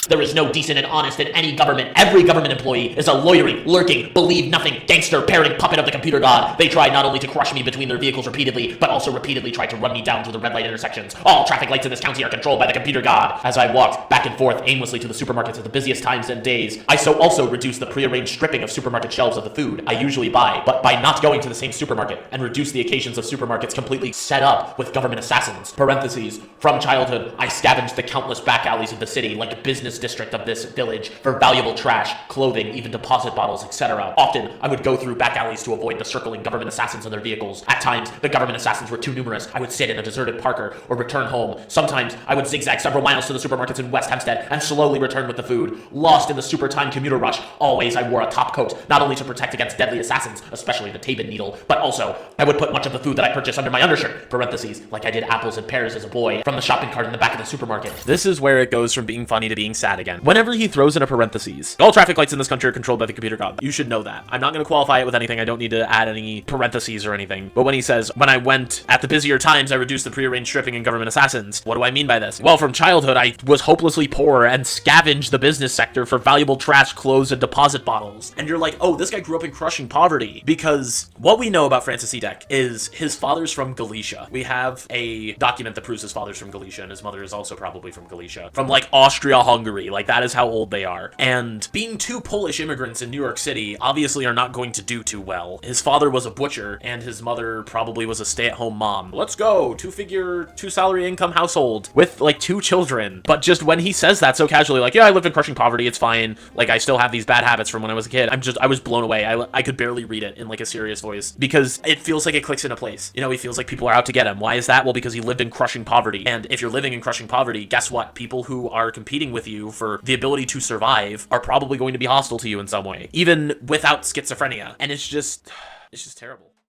There is no decent and honest in any government. Every government employee is a loitering, lurking, believe nothing, gangster, parroting puppet of the computer god. They try not only to crush me between their vehicles repeatedly, but also repeatedly try to run me down through the red light intersections. All traffic lights in this county are controlled by the computer god. As I walked back and forth aimlessly to the supermarkets at the busiest times and days, I so also reduced the prearranged stripping of supermarket shelves of the food I usually buy, but by not going to the same supermarket, and reduce the occasions of supermarkets completely set up with government assassins. Parentheses, from childhood, I scavenged the countless back alleys of the city, like the business district of this village, for valuable trash, clothing, even deposit bottles, etc. Often, I would go through back alleys to avoid the circling government assassins on their vehicles. At times, the government assassins were too numerous. I would sit in a deserted parker or return home. Sometimes, I would zigzag several miles to the supermarkets in West Hempstead and slowly return with the food. Lost in the super time commuter rush, always I wore a top coat, not only to protect against deadly assassins, especially the Tabin needle, but also, I would put much of the food that I purchased under my undershirt, parentheses, like I did apples and pears as a boy, from the shopping cart in the back of the supermarket. This is where it goes from being funny to being sad again. Whenever he throws in a parentheses, all traffic lights in this country are controlled by the computer god. You should know that. I'm not going to qualify it with anything. I don't need to add any parentheses or anything. But when he says, when I went at the busier times, I reduced the prearranged stripping and government assassins. What do I mean by this? Well, from childhood, I was hopelessly poor and scavenged the business sector for valuable trash, clothes, and deposit bottles. And you're like, oh, this guy grew up in crushing poverty. Because what we know about Francis Edek is his father's from Galicia. We have a document that proves his father's from Galicia, and his mother is also probably from Galicia. From like Austria-Hungary. Like that is how old they are. And being two Polish immigrants in New York City obviously are not going to do too well. His father was a butcher, and his mother probably was a stay-at-home mom. Let's go, two salary income household with like 2 children. But just when he says that so casually, like, yeah, I lived in crushing poverty, it's fine. Like, I still have these bad habits from when I was a kid. I was blown away. I could barely read it in like a serious voice because it feels like it clicks into place. You know, he feels like people are out to get him. Why is that? Well, because he lived in crushing poverty. And if you're living in crushing poverty, guess what? People who are competing with you for the ability to survive are probably going to be hostile to you in some way, even without schizophrenia. And it's just terrible.